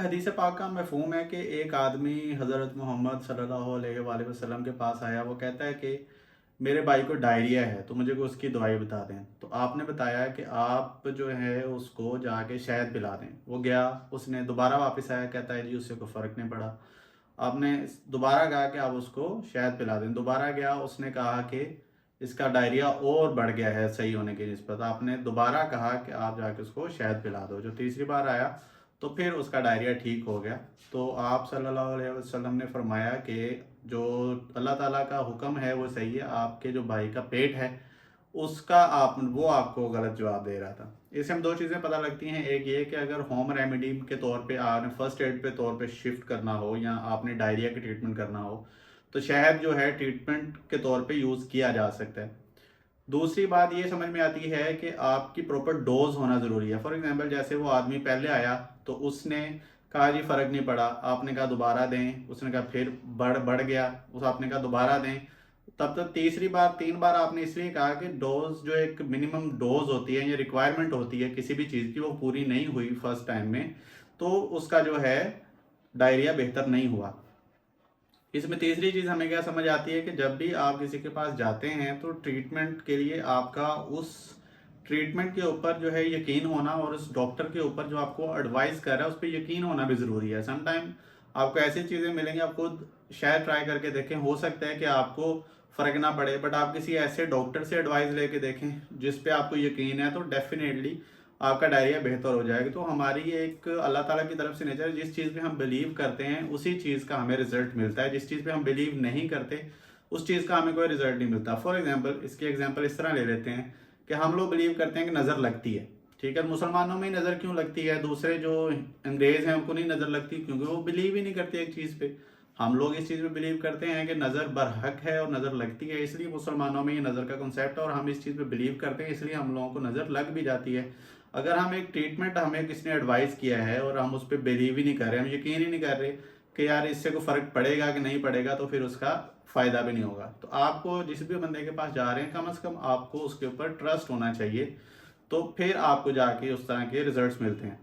हदीस पाक का मफ़हूम है कि एक आदमी हज़रत मोहम्मद सल्लल्लाहु अलैहि वसल्लम के पास आया। वो कहता है कि मेरे भाई को डायरिया है, तो मुझे कोई उसकी दवाई बता दें। तो आपने बताया कि आप जो है उसको जाके शहद पिला दें। वो गया, उसने दोबारा वापस आया, कहता है जी उससे कोई फ़र्क नहीं पड़ा। आपने दोबारा कहा कि आप उसको शहद पिला दें। दोबारा गया, उसने कहा कि इसका डायरिया और बढ़ गया है सही होने की निस्बत। आपने दोबारा कहा कि आप जाके उसको शहद पिला दो। जो तीसरी बार आया तो फिर उसका डायरिया ठीक हो गया। तो आप सल्लल्लाहु अलैहि वसल्लम ने फरमाया कि जो अल्लाह ताला का हुक्म है वो सही है, आपके जो भाई का पेट है उसका आप वो आपको गलत जवाब दे रहा था। इससे हम दो चीज़ें पता लगती हैं। एक ये कि अगर होम रेमेडी के तौर पे आपने फर्स्ट एड के तौर पे शिफ्ट करना हो या आपने डायरिया की ट्रीटमेंट करना हो तो शहद जो है ट्रीटमेंट के तौर पे यूज़ किया जा सकता है। दूसरी बात ये समझ में आती है कि आपकी प्रॉपर डोज होना ज़रूरी है। फॉर एग्जांपल जैसे वो आदमी पहले आया तो उसने कहा जी फ़र्क नहीं पड़ा, आपने कहा दोबारा दें, उसने कहा फिर बढ़ बढ़ गया, उस आपने कहा दोबारा दें। तब तक तीसरी बार 3 बार आपने इसलिए कहा कि डोज जो एक मिनिमम डोज होती है या रिक्वायरमेंट होती है किसी भी चीज़ की वो पूरी नहीं हुई फर्स्ट टाइम में, तो उसका जो है डायरिया बेहतर नहीं हुआ। इसमें तीसरी चीज़ हमें क्या समझ आती है कि जब भी आप किसी के पास जाते हैं तो ट्रीटमेंट के लिए आपका उस ट्रीटमेंट के ऊपर जो है यकीन होना और उस डॉक्टर के ऊपर जो आपको एडवाइस कर रहा है उस पर यकीन होना भी ज़रूरी है। समटाइम आपको ऐसी चीज़ें मिलेंगी, आप खुद शायद ट्राई करके देखें, हो सकता है कि आपको फ़र्क ना पड़े, बट आप किसी ऐसे डॉक्टर से एडवाइस लेके देखें जिस पे आपको यकीन है, तो डेफिनेटली आपका डायरिया बेहतर हो जाएगा। तो हमारी एक अल्लाह ताला की तरफ से नेचर है, जिस चीज़ पे हम बिलीव करते हैं उसी चीज़ का हमें रिजल्ट मिलता है। जिस चीज़ पे हम बिलीव नहीं करते उस चीज़ का हमें कोई रिजल्ट नहीं मिलता। फॉर एग्जांपल इसकी एग्जांपल इस तरह ले लेते हैं कि हम लोग बिलीव करते हैं कि नज़र लगती है। ठीक है, मुसलमानों में ही नज़र क्यों लगती है, दूसरे जो अंग्रेज़ हैं उनको नहीं नज़र लगती? क्योंकि वो बिलीव ही नहीं करते एक चीज़ पे। हम लोग इस चीज़ पे बिलीव करते हैं कि नज़र बरहक है और नज़र लगती है, इसलिए मुसलमानों में ये नज़र का कॉन्सेप्ट है और हम इस चीज़ पे बिलीव करते हैं, इसलिए हम लोगों को नज़र लग भी जाती है। अगर हम एक ट्रीटमेंट हमें किसी ने एडवाइस किया है और हम उस पर बिलीव ही नहीं कर रहे, हम यकीन ही नहीं कर रहे कि यार इससे कोई फ़र्क पड़ेगा कि नहीं पड़ेगा, तो फिर उसका फ़ायदा भी नहीं होगा। तो आपको जिस भी बंदे के पास जा रहे हैं कम से कम आपको उसके ऊपर ट्रस्ट होना चाहिए, तो फिर आपको जाके उस तरह के रिजल्ट्स मिलते हैं।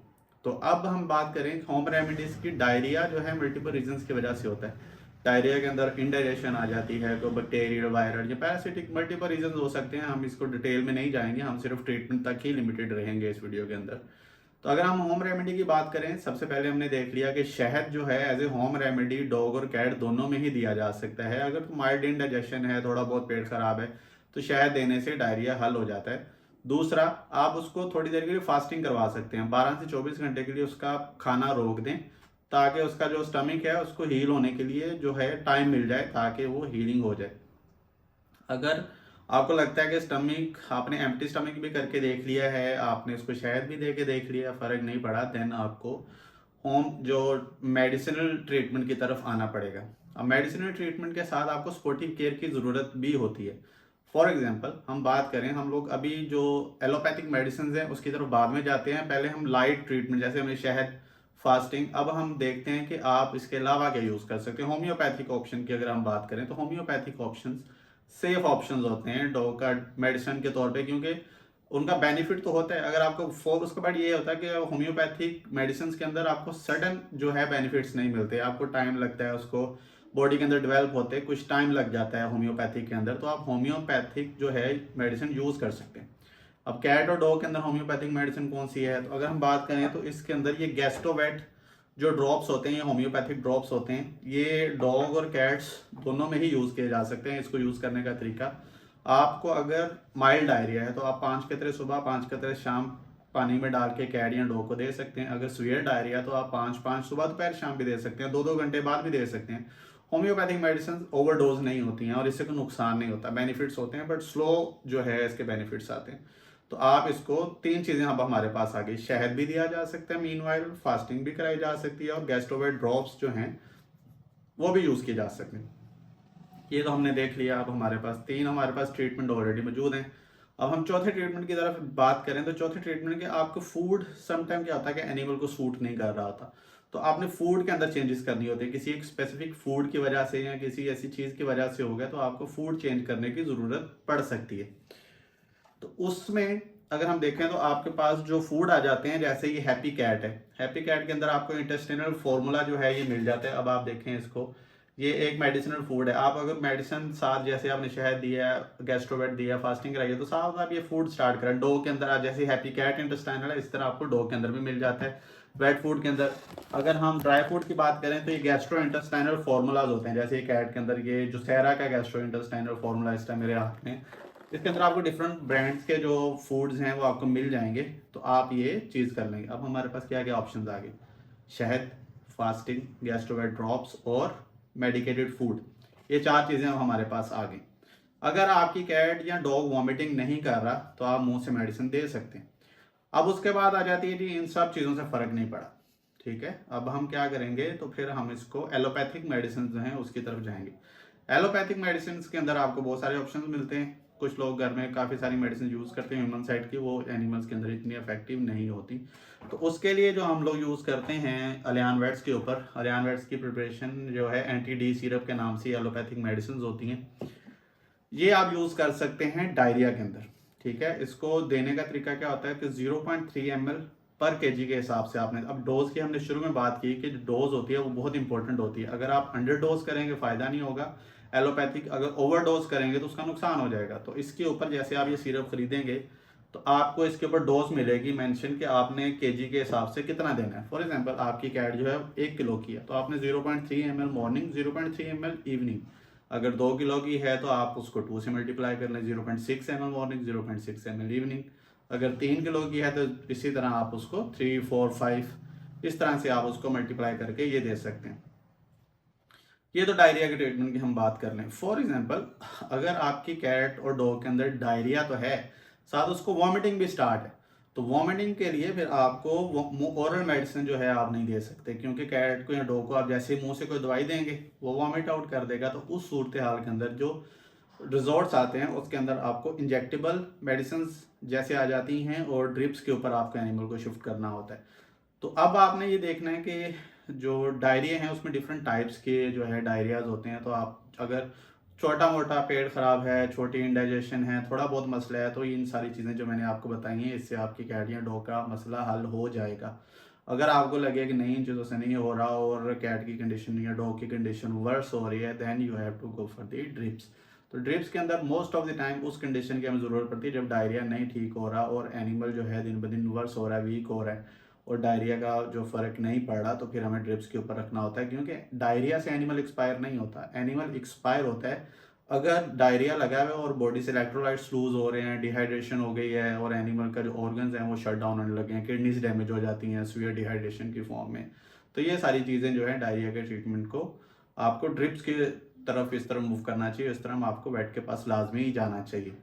तो अब हम बात करें होम रेमेडीज़ की। डायरिया जो है मल्टीपल रीजंस की वजह से होता है। डायरिया के अंदर इंडाइजेशन आ जाती है, तो बैक्टीरियल, वायरल या पैरासिटिक मल्टीपल रीजन हो सकते हैं। हम इसको डिटेल में नहीं जाएंगे, हम सिर्फ ट्रीटमेंट तक ही लिमिटेड रहेंगे इस वीडियो के अंदर। तो अगर हम होम रेमेडी की बात करें, सबसे पहले हमने देख लिया कि शहद जो है as a home remedy dog और कैट दोनों में ही दिया जा सकता है। अगर तो माइल्ड इंडाइजेशन है, थोड़ा बहुत पेट खराब है, तो शहद देने से डायरिया हल हो जाता है। दूसरा, आप उसको थोड़ी देर के लिए फास्टिंग करवा सकते हैं, 12 से 24 घंटे के लिए उसका खाना रोक दें, ताकि उसका जो स्टमक है उसको हील होने के लिए जो है टाइम मिल जाए, ताकि वो हीलिंग हो जाए। अगर आपको लगता है कि स्टमक आपने एम्प्टी स्टमक भी करके देख लिया है, आपने उसको शहद भी दे के देख लिया, फ़र्क नहीं पड़ा, देन आपको होम जो मेडिसिनल ट्रीटमेंट की तरफ आना पड़ेगा। अब मेडिसिनल ट्रीटमेंट के साथ आपको सपोर्टिव केयर की ज़रूरत भी होती है। फॉर एग्जांपल हम बात करें, हम लोग अभी जो एलोपैथिक मेडिसिन हैं उसकी तरफ बाद में जाते हैं। पहले हम लाइट ट्रीटमेंट जैसे हमें शहद, फास्टिंग, अब हम देखते हैं कि आप इसके अलावा क्या यूज़ कर सकते हैं। होम्योपैथिक ऑप्शन की अगर हम बात करें तो होम्योपैथिक ऑप्शंस सेफ ऑप्शंस होते हैं डॉग का मेडिसिन के तौर पे, क्योंकि उनका बेनिफिट तो होता है। अगर आपको फोकस उसके बाद ये होता है कि होम्योपैथिक मेडिसिन के अंदर आपको सडन जो है बेनिफिट्स नहीं मिलते, आपको टाइम लगता है उसको बॉडी के अंदर डेवलप होते, कुछ टाइम लग जाता है होम्योपैथिक के अंदर। तो आप होम्योपैथिक जो है मेडिसिन यूज़ कर सकते हैं। अब कैट और डॉग के अंदर होम्योपैथिक मेडिसिन कौन सी है, तो अगर हम बात करें तो इसके अंदर ये गैस्ट्रोवेट जो ड्रॉप्स होते हैं, ये होम्योपैथिक ड्रॉप्स होते हैं। ये डॉग और कैट्स दोनों में ही यूज़ किए जा सकते हैं। इसको यूज़ करने का तरीका, आपको अगर माइल्ड डायरिया है तो आप 5 कतरे सुबह 5 कतरे शाम पानी में डाल के कैट या डॉग को दे सकते हैं। अगर सीवियर डायरिया तो आप 5-5 सुबह दोपहर शाम भी दे सकते हैं, 2-2 घंटे बाद भी दे सकते हैं। होम्योपैथिक मेडिसिन ओवरडोज नहीं होती हैं और इससे कोई नुकसान नहीं होता, बेनिफिट्स होते हैं बट स्लो जो है इसके बेनिफिट्स आते हैं। तो आप इसको 3 चीज़ें अब हमारे पास आ गई, शहद भी दिया जा सकता है मीनवाइल, फास्टिंग भी कराई जा सकती है और गैस्ट्रोवेट ड्रॉप्स जो हैं वो भी यूज़ किए जा सकते हैं। ये तो हमने देख लिया। अब हमारे पास 3 हमारे पास ट्रीटमेंट ऑलरेडी मौजूद हैं। अब हम चौथे ट्रीटमेंट की तरफ बात करें तो चौथे ट्रीटमेंट के आपको फूड, समटाइम क्या होता है कि एनिमल को सूट नहीं कर रहा होता, तो आपने फूड के अंदर चेंजेस करनी होती है। किसी एक स्पेसिफिक फूड की वजह से या किसी ऐसी चीज़ की वजह से हो गया तो आपको फूड चेंज करने की ज़रूरत पड़ सकती है। तो उसमें अगर हम देखें तो आपके पास जो फूड आ जाते हैं, जैसे ये हैप्पी कैट है, हैप्पी कैट के अंदर आपको इंटेस्टिनल फार्मूला जो है ये मिल जाता है। अब आप देखें इसको, ये एक मेडिसिनल फूड है। आप अगर मेडिसिन साथ, जैसे आपने शहद दिया है, गैस्ट्रोवेट दिया, फास्टिंग कराई है, तो साथ आप ये फूड स्टार्ट करें डो के अंदर। जैसे हैप्पी कैट इंटेस्टाइनल है, इस तरह आपको डो के अंदर भी मिल जाता है, वेट फूड के अंदर। अगर हम ड्राई फूड की बात करें तो ये गैस्ट्रो इंटेस्टाइनल फार्मूलाज होते हैं, जैसे ये कैट के अंदर ये जो सहरा का गैस्ट्रो इंटेस्टाइनल फार्मूला इस टाइम मेरे हाथ में, इसके अंदर आपको डिफरेंट ब्रांड्स के जो फूड्स हैं वो आपको मिल जाएंगे, तो आप ये चीज़ कर लेंगे। अब हमारे पास क्या क्या ऑप्शंस आ गए, शहद, फास्टिंग, गैस्ट्रोवेट ड्रॉप्स और मेडिकेटेड फूड, ये 4 चीज़ें अब हमारे पास आ गई। अगर आपकी कैट या डॉग वॉमिटिंग नहीं कर रहा तो आप मुंह से मेडिसिन दे सकते हैं। अब उसके बाद आ जाती है जी, इन सब चीज़ों से फ़र्क नहीं पड़ा, ठीक है, अब हम क्या करेंगे, तो फिर हम इसको एलोपैथिक मेडिसिन जो हैं उसकी तरफ जाएंगे। एलोपैथिक मेडिसिन के अंदर आपको बहुत सारे ऑप्शंस मिलते हैं। कुछ लोग घर में काफ़ी सारी मेडिसिन यूज़ करते हैं ह्यूमन साइड की, वो एनिमल्स के अंदर इतनी इफेक्टिव नहीं होती। तो उसके लिए जो हम लोग यूज़ करते हैं अलियान वेट्स के ऊपर, अलियान वेट्स की प्रिपरेशन जो है एंटी डी सिरप के नाम से एलोपैथिक मेडिसिन होती हैं, ये आप यूज़ कर सकते हैं डायरिया के अंदर, ठीक है। इसको देने का तरीका क्या होता है कि 0.3 ml पर केजी के हिसाब से आपने, अब डोज की हमने शुरू में बात की कि जो डोज होती है वो बहुत इंपॉर्टेंट होती है। अगर आप अंडर डोज करेंगे फ़ायदा नहीं होगा एलोपैथिक, अगर ओवर डोज करेंगे तो उसका नुकसान हो जाएगा। तो इसके ऊपर जैसे आप ये सिरप खरीदेंगे तो आपको इसके ऊपर डोज मिलेगी मेंशन कि आपने केजी के हिसाब से कितना देना है। फॉर एग्जांपल आपकी कैट जो है 1 किलो की है तो आपने 0.3 ml मॉर्निंग, 0.3 ml इवनिंग। अगर 2 किलो की है तो आप उसको 2 से मल्टीप्लाई कर लें, 0.6 ml मॉर्निंग, 0.6 ml इवनिंग। अगर 3 किलो की है तो इसी तरह आप उसको 3, 4, 5 इस तरह से आप उसको मल्टीप्लाई करके ये दे सकते हैं। ये तो डायरिया के ट्रीटमेंट की हम बात कर लें। फॉर एग्जांपल अगर आपकी कैट और डॉग के अंदर डायरिया तो है, साथ उसको वॉमिटिंग भी स्टार्ट है, तो वॉमिटिंग के लिए फिर आपको ओरल मेडिसिन जो है आप नहीं दे सकते, क्योंकि कैट को या डॉग को आप जैसे ही मुंह से कोई दवाई देंगे वो वॉमिट आउट कर देगा। तो उस सूरत हाल के अंदर जो रिजॉर्ट्स आते हैं उसके अंदर आपको इंजेक्टेबल मेडिसिन जैसे आ जाती हैं और ड्रिप्स के ऊपर आपको एनिमल को शिफ्ट करना होता है। तो अब आपने ये देखना है कि जो डायरिया है उसमें डिफरेंट टाइप्स के जो है डायरियाज होते हैं। तो आप अगर छोटा मोटा पेट खराब है, छोटी इंडाइजेशन है, थोड़ा बहुत मसला है, तो इन सारी चीज़ें जो मैंने आपको बताई हैं इससे आपकी कैट या डॉग का मसला हल हो जाएगा। अगर आपको लगे कि नहीं इन चीज़ों से नहीं हो रहा और कैट की कंडीशन या डॉग की कंडीशन वर्स हो रही है, then you have to go for the drips. तो ड्रिप्स के अंदर मोस्ट ऑफ द टाइम उस कंडीशन की हमें ज़रूरत पड़ती है जब डायरिया नहीं ठीक हो रहा और एनिमल जो है दिन ब दिन वर्स हो रहा है, वीक हो रहा है और डायरिया का जो फ़र्क नहीं पड़ रहा, तो फिर हमें ड्रिप्स के ऊपर रखना होता है। क्योंकि डायरिया से एनिमल एक्सपायर नहीं होता, एनिमल एक्सपायर होता है अगर डायरिया लगा हुआ है और बॉडी से इलेक्ट्रोलाइट्स लूज हो रहे हैं, डिहाइड्रेशन हो गई है और एनिमल का जो ऑर्गन्स हैं वो शट डाउन होने लगे हैं, किडनीज डैमेज हो जाती हैं सीवियर डिहाइड्रेशन की फॉर्म में। तो ये सारी चीज़ें जो है डायरिया के ट्रीटमेंट को आपको ड्रिप्स की तरफ इस तरह मूव करना चाहिए, इस तरह आपको वेट के पास लाजमी ही जाना चाहिए।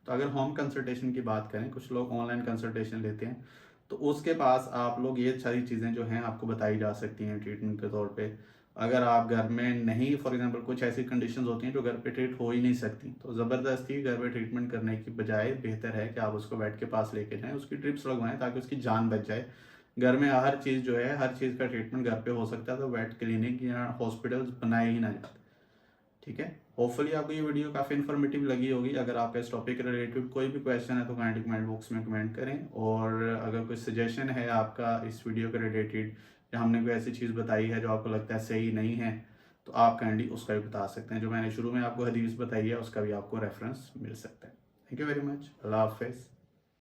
तो अगर होम कंसल्टेशन की बात करें, कुछ लोग ऑनलाइन कंसल्टेशन लेते हैं, तो उसके पास आप लोग ये सारी चीज़ें जो हैं आपको बताई जा सकती हैं ट्रीटमेंट के तौर पे। अगर आप घर में नहीं, फॉर एग्जांपल कुछ ऐसी कंडीशंस होती हैं जो घर पे ट्रीट हो ही नहीं सकती, तो ज़बरदस्ती घर पे ट्रीटमेंट करने की बजाय बेहतर है कि आप उसको वेट के पास लेके जाएँ, उसकी ड्रिप्स लगवाएँ ताकि उसकी जान बच जाए। घर में हर चीज़ जो है, हर चीज़ का ट्रीटमेंट घर पे हो सकता है, तो वेट क्लिनिक या हॉस्पिटल्स बनाए ही ना जाते, ठीक है। होपफुली आपको ये वीडियो काफ़ी इन्फॉर्मेटिव लगी होगी। अगर आपका इस टॉपिक के रिलेटेड कोई भी क्वेश्चन है तो काइंडली कमेंट बॉक्स में कमेंट करें, और अगर कोई सजेशन है आपका इस वीडियो के रिलेटेड या हमने कोई ऐसी चीज़ बताई है जो आपको लगता है सही नहीं है, तो आप काइंडली उसका भी बता सकते हैं। जो मैंने शुरू में आपको हदीस बताई है उसका भी आपको रेफरेंस मिल सकता है। Thank you very much. अल्लाह हाफिज़।